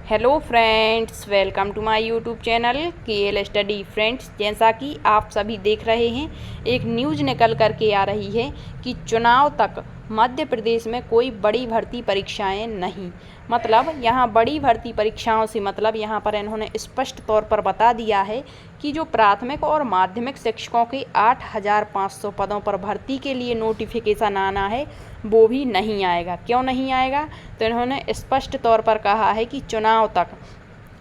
Hello friends, welcome to my YouTube channel KL study. Friends, जैसा कि आप सभी देख रहे हैं, एक न्यूज़ निकल कर के आ रही है कि चुनाव तक मध्य प्रदेश में कोई बड़ी भर्ती परीक्षाएं नहीं। मतलब यहाँ बड़ी भर्ती परीक्षाओं से मतलब यहाँ पर इन्होंने स्पष्ट तौर पर बता दिया है कि जो प्राथमिक और माध्यमिक शिक्षकों के 8,500 पदों पर भर्ती के लिए नोटिफिकेशन आना है, वो भी नहीं आएगा। क्यों नहीं आएगा? तो इन्होंने स्पष्ट तौर पर कहा है कि चुनाव तक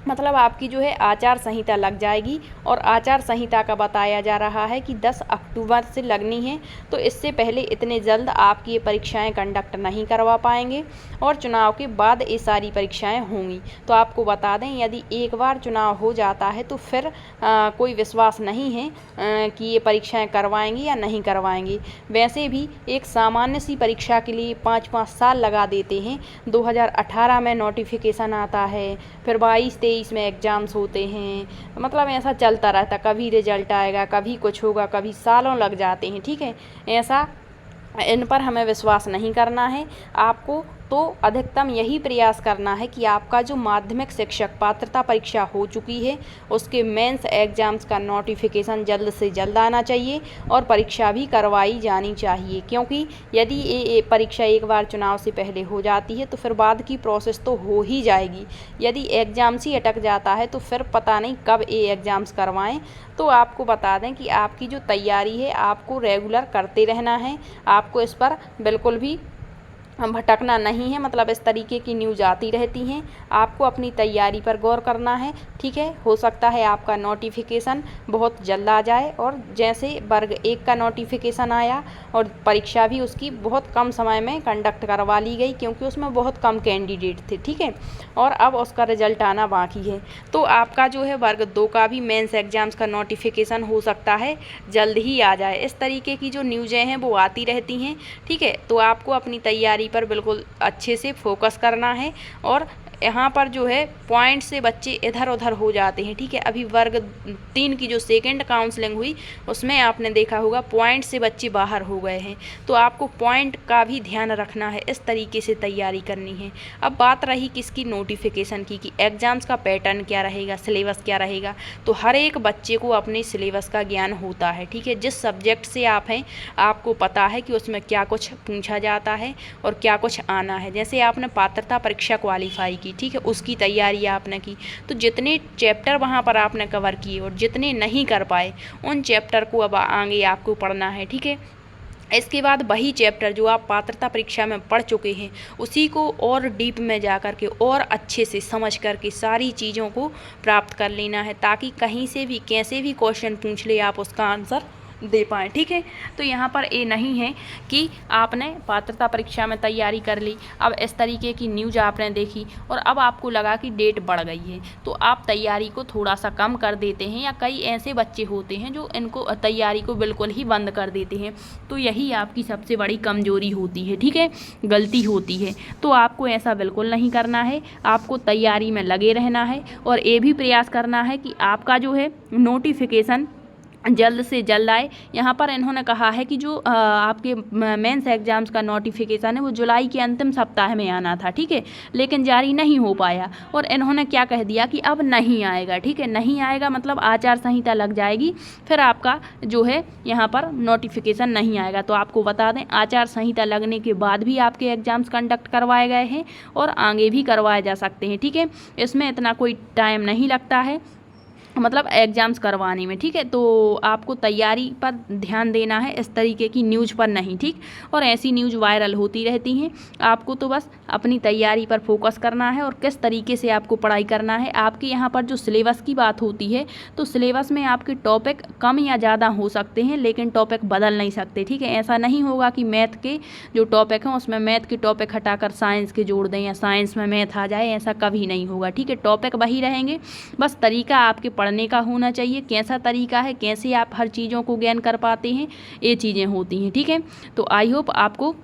मतलब आपकी जो है आचार संहिता लग जाएगी, और आचार संहिता का बताया जा रहा है कि 10 अक्टूबर से लगनी है। तो इससे पहले इतने जल्द आपकी ये परीक्षाएं कंडक्ट नहीं करवा पाएंगे, और चुनाव के बाद ये सारी परीक्षाएं होंगी। तो आपको बता दें, यदि एक बार चुनाव हो जाता है तो फिर कोई विश्वास नहीं है कि ये परीक्षाएं करवाएंगे या नहीं करवाएंगे। वैसे भी एक सामान्य सी परीक्षा के लिए 5-5 साल लगा देते हैं। 2018 में नोटिफिकेशन आता है, फिर 22-23 में एग्ज़ाम्स होते हैं। मतलब ऐसा चलता रहता, कभी रिजल्ट आएगा, कभी कुछ होगा, कभी सालों लग जाते हैं। ठीक है, ऐसा इन पर हमें विश्वास नहीं करना है। आपको तो अधिकतम यही प्रयास करना है कि आपका जो माध्यमिक शिक्षक पात्रता परीक्षा हो चुकी है, उसके मेंस एग्ज़ाम्स का नोटिफिकेशन जल्द से जल्द आना चाहिए और परीक्षा भी करवाई जानी चाहिए। क्योंकि यदि ये परीक्षा एक बार चुनाव से पहले हो जाती है तो फिर बाद की प्रोसेस तो हो ही जाएगी। यदि एग्ज़ाम्स ही अटक जाता है तो फिर पता नहीं कब ये एग्ज़ाम्स करवाएं। तो आपको बता दें कि आपकी जो तैयारी है, आपको रेगुलर करते रहना है। आपको इस पर बिल्कुल भी भटकना नहीं है। मतलब इस तरीके की न्यूज़ आती रहती हैं, आपको अपनी तैयारी पर गौर करना है। ठीक है, हो सकता है आपका नोटिफिकेशन बहुत जल्द आ जाए, और जैसे वर्ग 1 का नोटिफिकेशन आया और परीक्षा भी उसकी बहुत कम समय में कंडक्ट करवा ली गई, क्योंकि उसमें बहुत कम कैंडिडेट थे। ठीक है, और अब उसका रिजल्ट आना बाकी है। तो आपका जो है वर्ग 2 का भी मेंस एग्ज़ाम्स का नोटिफिकेशन हो सकता है जल्द ही आ जाए। इस तरीके की जो न्यूज़ें हैं वो आती रहती हैं। ठीक है, तो आपको अपनी तैयारी पर बिल्कुल अच्छे से फोकस करना है। और यहाँ पर जो है पॉइंट से बच्चे इधर उधर हो जाते हैं। ठीक है, अभी वर्ग 3 की जो सेकंड काउंसलिंग हुई, उसमें आपने देखा होगा पॉइंट से बच्चे बाहर हो गए हैं। तो आपको पॉइंट का भी ध्यान रखना है, इस तरीके से तैयारी करनी है। अब बात रही किसकी, नोटिफिकेशन की, कि एग्ज़ाम्स का पैटर्न क्या रहेगा, सिलेबस क्या रहेगा। तो हर एक बच्चे को अपने सिलेबस का ज्ञान होता है। ठीक है, जिस सब्जेक्ट से आप हैं आपको पता है कि उसमें क्या कुछ पूछा जाता है और क्या कुछ आना है। जैसे आपने पात्रता परीक्षा क्वालिफाई की, ठीक है, उसकी तैयारी आपने की, तो जितने चैप्टर वहाँ पर आपने कवर किए और जितने नहीं कर पाए, उन चैप्टर को अब आगे आपको पढ़ना है। ठीक है, इसके बाद वही चैप्टर जो आप पात्रता परीक्षा में पढ़ चुके हैं, उसी को और डीप में जा कर के और अच्छे से समझ कर के सारी चीज़ों को प्राप्त कर लेना है, ताकि कहीं से भी कैसे भी क्वेश्चन पूछ ले आप उसका आंसर दे पाएँ। ठीक है, तो यहाँ पर ये नहीं है कि आपने पात्रता परीक्षा में तैयारी कर ली, अब इस तरीके की न्यूज़ आपने देखी और अब आपको लगा कि डेट बढ़ गई है, तो आप तैयारी को थोड़ा सा कम कर देते हैं। या कई ऐसे बच्चे होते हैं जो इनको तैयारी को बिल्कुल ही बंद कर देते हैं, तो यही आपकी सबसे बड़ी कमज़ोरी होती है। ठीक है, गलती होती है। तो आपको ऐसा बिल्कुल नहीं करना है, आपको तैयारी में लगे रहना है, और ये भी प्रयास करना है कि आपका जो है नोटिफिकेशन जल्द से जल्द आए। यहाँ पर इन्होंने कहा है कि जो आपके मेंस एग्ज़ाम्स का नोटिफिकेशन है वो जुलाई के अंतिम सप्ताह में आना था। ठीक है, लेकिन जारी नहीं हो पाया, और इन्होंने क्या कह दिया कि अब नहीं आएगा। ठीक है, नहीं आएगा मतलब आचार संहिता लग जाएगी, फिर आपका जो है यहाँ पर नोटिफिकेशन नहीं आएगा। तो आपको बता दें, आचार संहिता लगने के बाद भी आपके एग्ज़ाम्स कंडक्ट करवाए गए हैं और आगे भी करवाए जा सकते हैं। ठीक है, इसमें इतना कोई टाइम नहीं लगता है, मतलब एग्ज़ाम्स करवाने में। ठीक है, तो आपको तैयारी पर ध्यान देना है, इस तरीके की न्यूज़ पर नहीं। ठीक, और ऐसी न्यूज़ वायरल होती रहती हैं। आपको तो बस अपनी तैयारी पर फोकस करना है और किस तरीके से आपको पढ़ाई करना है। आपके यहाँ पर जो सिलेबस की बात होती है, तो सिलेबस में आपके टॉपिक कम या ज़्यादा हो सकते हैं, लेकिन टॉपिक बदल नहीं सकते। ठीक है, ऐसा नहीं होगा कि मैथ के जो टॉपिक हैं उसमें मैथ के टॉपिक हटाकर साइंस के जोड़ दें या साइंस में मैथ आ जाए, ऐसा कभी नहीं होगा। ठीक है, टॉपिक वही रहेंगे, बस तरीका आपके पढ़ने का होना चाहिए। कैसा तरीका है, कैसे आप हर चीज़ों को ज्ञान कर पाते हैं, ये चीज़ें होती हैं। ठीक है, तो आई होप आपको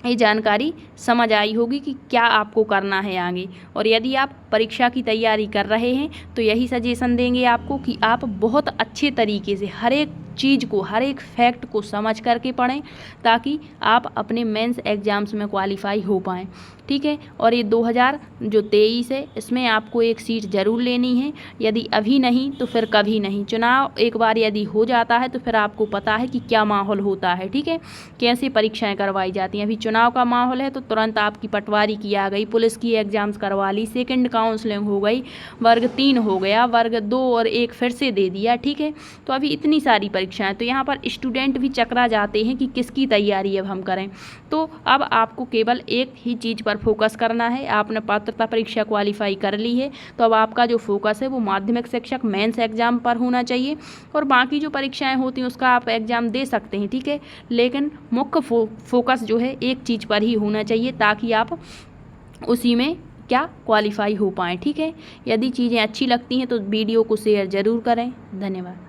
ये जानकारी समझ आई होगी कि क्या आपको करना है आगे। और यदि आप परीक्षा की तैयारी कर रहे हैं तो यही सजेशन देंगे आपको कि आप बहुत अच्छे तरीके से हर एक चीज़ को, हर एक फैक्ट को समझ करके पढ़ें, ताकि आप अपने मेंस एग्ज़ाम्स में क्वालिफाई हो पाएँ। ठीक है। और ये 2023 है, इसमें आपको एक सीट ज़रूर लेनी है। यदि अभी नहीं तो फिर कभी नहीं। चुनाव एक बार यदि हो जाता है तो फिर आपको पता है कि क्या माहौल होता है, ठीक है, कैसे परीक्षाएं करवाई जाती हैं। अभी चुनाव का माहौल है तो तुरंत आपकी पटवारी की आ गई, पुलिस की एग्जाम्स करवा ली, सेकंड काउंसलिंग हो गई, वर्ग 3 हो गया, वर्ग 2 और 1 फिर से दे दिया, ठीक है। तो अभी इतनी सारी परीक्षाएं, तो यहाँ पर स्टूडेंट भी चकरा जाते हैं कि किसकी तैयारी अब हम करें। तो अब आपको केवल एक ही चीज़ पर फोकस करना है। आपने पात्रता परीक्षा क्वालिफाई कर ली है तो अब आपका जो फोकस है वो माध्यमिक शिक्षक मेंस एग्जाम पर होना चाहिए, और बाकी जो परीक्षाएं होती हैं उसका आप एग्ज़ाम दे सकते हैं, ठीक है, लेकिन मुख्य फोकस जो है एक चीज़ पर ही होना चाहिए ताकि आप उसी में क्या क्वालिफाई हो पाएँ, ठीक है। यदि चीज़ें अच्छी लगती हैं तो वीडियो को शेयर ज़रूर करें। धन्यवाद।